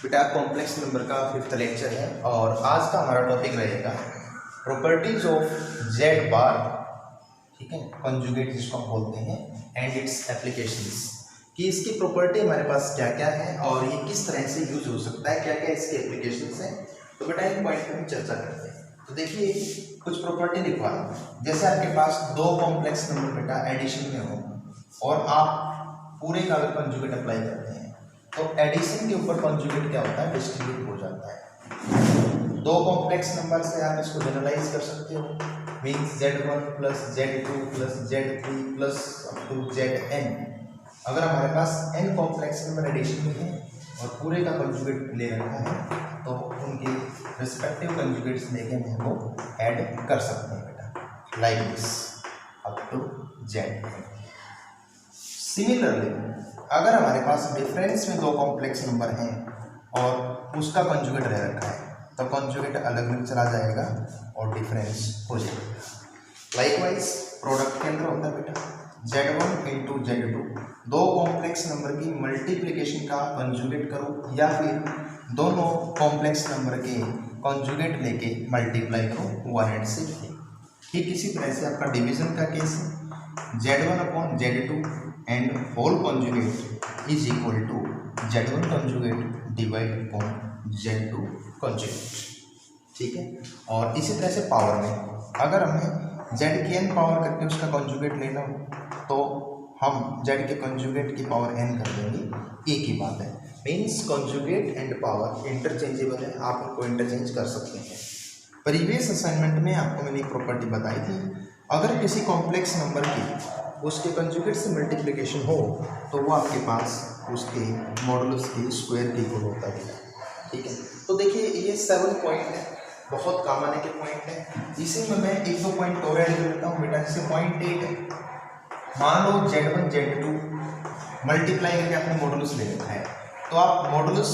बेटा complex number का 5th lecture है और आज का हमारा टॉपिक रहेगा प्रॉपर्टीज ऑफ जेड बार, ठीक है, कंजुगेट जिसको हम बोलते हैं, एंड इट्स एप्लीकेशंस, कि इसकी प्रॉपर्टी हमारे पास क्या क्या है और ये किस तरह से यूज हो सकता है, क्या क्या इसके एप्लीकेशंस हैं। तो बेटा एक पॉइंट पर हम चर्चा करते हैं। तो देखिए कुछ प्रॉपर्टी लिखवा, जैसे आपके पास दो कॉम्प्लेक्स नंबर बेटा एडिशन में हो और आप पूरे का अगर कंजुगेट अप्लाई करते हैं तो एडिशन के ऊपर कंजुगेट क्या होता है, डिस्ट्रीब्यूट हो जाता है। दो कॉम्प्लेक्स नंबर से आप इसको जनरलाइज कर सकते हो, means Z1 plus Z2 plus Z3 plus up to Zn। अगर हमारे पास n कॉम्प्लेक्स नंबर एडिशन में है और पूरे का कंजुगेट ले रखा है तो उनके रिस्पेक्टिव कंजुगेट्स लेके हम वो ऐड कर सकते हैं बेटा, like this up to Zn। Similarly अगर हमारे पास डिफरेंस में दो कॉम्प्लेक्स नंबर हैं और उसका कंजुगेट रह रखा है तो कंजुगेट अलग अलग चला जाएगा और डिफरेंस हो जाएगा। लाइकवाइज प्रोडक्ट के अंदर होता है बेटा Z1 इंटू Z2, दो कॉम्प्लेक्स नंबर की मल्टीप्लिकेशन का कंजुगेट करो या फिर दोनों कॉम्प्लेक्स नंबर के कंजुगेट लेके मल्टीप्लाई करो 1 एंड 6। ठीक इसी तरह से आपका डिवीजन का केस है, Z1 upon Z2 and whole conjugate is equal to Z1 conjugate divide upon Z2 conjugate, ठीक है। और इसी तरह से पावर में अगर हमें Z की n पावर करके उसका कंजुगेट लेना हो तो हम Z के कंजुगेट की पावर n कर देंगे, एक ही बात है। Means conjugate and power interchangeable है, आप उनको इंटरचेंज कर सकते हैं। प्रीवियस असाइनमेंट में आपको मैंने एक प्रॉपर्टी बताई थी, अगर किसी कॉम्प्लेक्स नंबर की उसके कंजुगेट से मल्टीप्लिकेशन हो तो वो आपके पास उसके मॉडुलस के स्क्वायर के इक्वल होता है, ठीक है। तो देखिए ये 7 पॉइंट है, बहुत काम आने के पॉइंट है। इसी में मैं एक दो पॉइंट और ऐड कर लेता हूँ बेटा। जैसे पॉइंट 8 है, मान लो Z1 Z2 मल्टीप्लाई करके आपने मॉडुलस ले रखा है तो आप मॉडुलस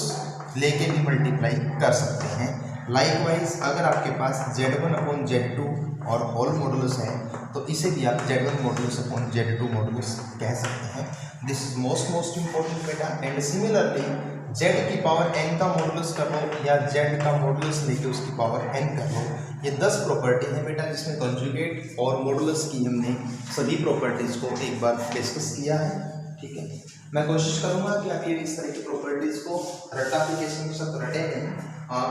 लेके भी मल्टीप्लाई कर सकते हैं। लाइकवाइज अगर आपके पास Z1 अपॉन Z2 और होल मॉडुलस है तो इसे भी आप Z1 modulus upon Z2 modulus कह सकते हैं। दिस इज मोस्ट इंपॉर्टेंट बेटा। एंड सिमिलरली Z की पावर n का मॉडुलस कर लो या Z का मॉडुलस लेके उसकी पावर n कर लो, ये 10 प्रॉपर्टी है बेटा जिसमें कंजुगेट और मॉडुलस की हमने सभी प्रॉपर्टीज को एक बार डिस्कस किया है, ठीक है। मैं कोशिश करूंगा कि आप ये इस तरह की प्रॉपर्टीज को रट्टाफिकेशन के साथ रटे नहीं,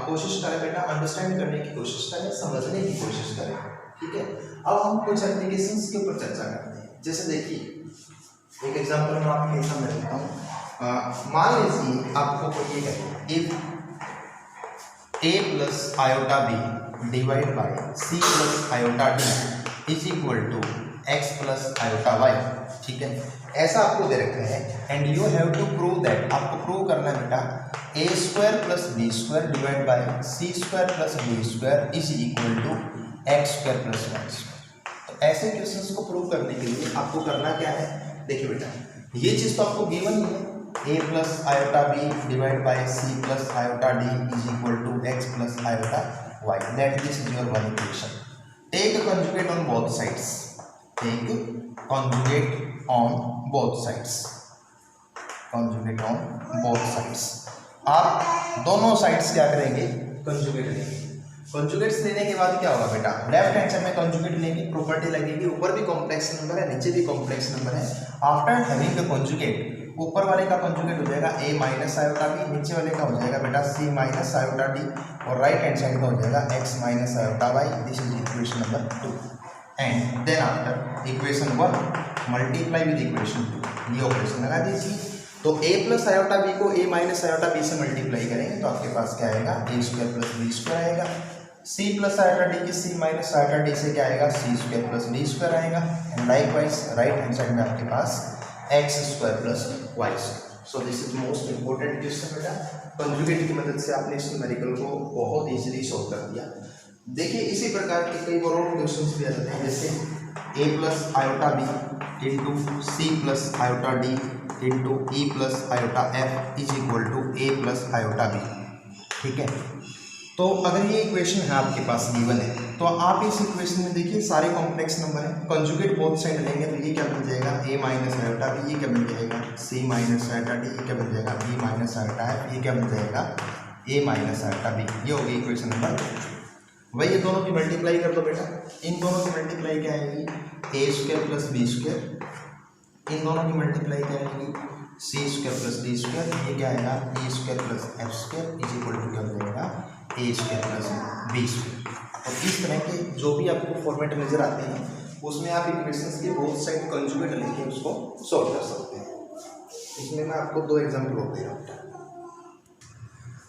कोशिश करें बेटा, अंडरस्टैंड करने की कोशिश करें, समझने की कोशिश करें, ठीक है। अब हम कुछ एप्लीकेशंस के ऊपर चर्चा करते हैं। जैसे देखिए एक एग्जांपल मैं आपके सामने देता हूँ। मान लीजिए आपको कोई ये कहे if a plus iota b divide by c plus iota d is equal to x plus iota y, ठीक है। ऐसा आपको दे रखा है and you have to prove that, आपको प्रूव करना है बेटा a square plus b square divide by c square plus b square is equal to x square plus Y square. तो ऐसे क्वेश्चंस को प्रूव करने के लिए आपको करना क्या है, देखिए बेटा ये चीज़ तो आपको गिवन ही है, a plus iota b divide by c plus iota d is equal to x plus iota y, that this is your one equation. Take conjugate on both sides, take conjugate on both sides, conjugate on both sides. आप दोनों sides क्या करेंगे, conjugate लेंगे। Conjugates लेने के बाद क्या होगा बेटा, लेफ्ट हैंड साइड में कंजुगेट लेंगे, प्रॉपर्टी लगेगी, ऊपर भी कॉम्प्लेक्स नंबर है नीचे भी कॉम्प्लेक्स नंबर है। आफ्टर हैविंग द कंजुगेट ऊपर वाले का कंजुगेट हो जाएगा a माइनस आयोटा बी, नीचे वाले का हो जाएगा बेटा c माइनस आयोटा डी और राइट हैंड साइड का हो जाएगा x minus iota y. This is equation number 2 and then after equation 1 multiply with equation 2, ये ऑपरेशन लगा दीजिए। तो a प्लस आयोटा बी को a माइनस आयोटा बी से मल्टीप्लाई करेंगे तो आपके पास क्या आएगा, a square plus b square आएगा। c प्लस आयोटा डी की c माइनस आयोटा डी से क्या आएगा, c square plus D square आएगा। And likewise right hand side में आपके पास x square plus Y square. So this is most important question बेटा, कंजुगेट की मदद से आपने इस न्यूमेरिकल को बहुत इजीली सॉल्व कर दिया। देखिए इसी प्रकार के कई और क्वेश्चंस भी आ जाते हैं, जैसे a plus iota b into c plus iota d into e plus iota f is equal to a plus iota b, ठीक है। तो अगर ये इक्वेशन है आपके पास गिवन है तो आप इस इक्वेशन में देखिए सारे कॉम्प्लेक्स नंबर हैं, कंजुगेट बोथ साइड लेंगे तो ये क्या बन जाएगा a माइनस आयोटा b, ये क्या बन जाएगा c माइनस आयोटा d, ये क्या बन जाएगा b माइनस आयोटा f, ये क्या बन जाएगा a माइनस आयोटा b। ये हो गई इक्वेशन नंबर। वही ये दोनों की मल्टीप्लाई कर दो बेटा, इन दोनों की मल्टीप्लाई क्या आएगी a square plus b square, इन दोनों की मल्टीप्लाई क्या आएगी c square plus d square, ये क्या आएगा a square plus f square is equal to क्या हो जाएगा a square plus b square. और इस तरह के जो भी आपको फॉर्मेट नजर आते हैं उसमें आप इक्वेशंस के बोथ साइड कंजुगेट लेके उसको सॉल्व कर सकते हैं। इसमें मैं आपको दो एग्जांपल और दे रहा हूँ।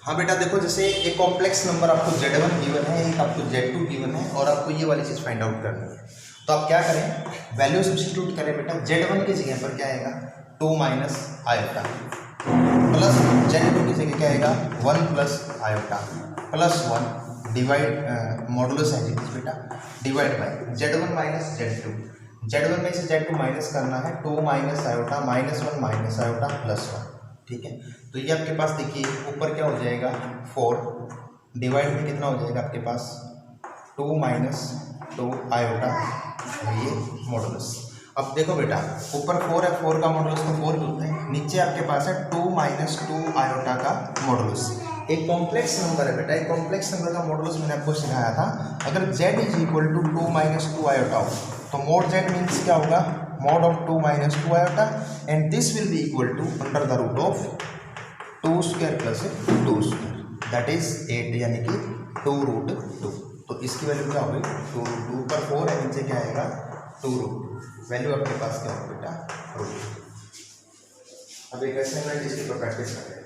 हाँ बेटा देखो, जैसे एक कॉम्प्लेक्स नंबर आपको Z1 गिवन है, एक आपको Z2 गिवन है और आपको ये वाली चीज़ फाइंड आउट करनी है। तो आप क्या करें, वैल्यू सब्स्टिट्यूट करें बेटा। Z1 की जगह पर क्या आएगा 2 माइनस आयोटा, प्लस Z2 की जगह क्या आएगा 1 plus iota plus 1 divide modulus है बेटा, divide by Z1 minus Z2। Z1 में से Z2 माइनस करना है, 2 minus iota minus 1 minus iota plus 1। ठीक है, तो ये आपके पास देखिए ऊपर क्या हो जाएगा 4, डिवाइड में कितना हो जाएगा आपके पास 2 माइनस 2 आयोटा और ये मॉडुलस। अब देखो बेटा ऊपर 4 है, 4 का मॉडुलस तो 4 होता है, नीचे आपके पास है 2 माइनस 2 आयोटा का मॉडुलस। एक कॉम्प्लेक्स नंबर है बेटा, एक कॉम्प्लेक्स नंबर का मॉडुलस मैंने आपको सिखाया था। अगर z is equal to 2 minus 2 iota हो तो मोड z मीन्स क्या होगा mod of 2 minus 2 iota and this will be equal to under the root of 2 square plus 2 square that is 8 यानी कि 2 root 2। तो इसकी वैल्यू क्या होगी 2 root 2, ऊपर 4 है नीचे क्या आएगा 2 root 2, वैल्यू आपके पास क्या होगा बेटा root 2। अब एक ऐसे जिसके पर प्रैक्टिस करें।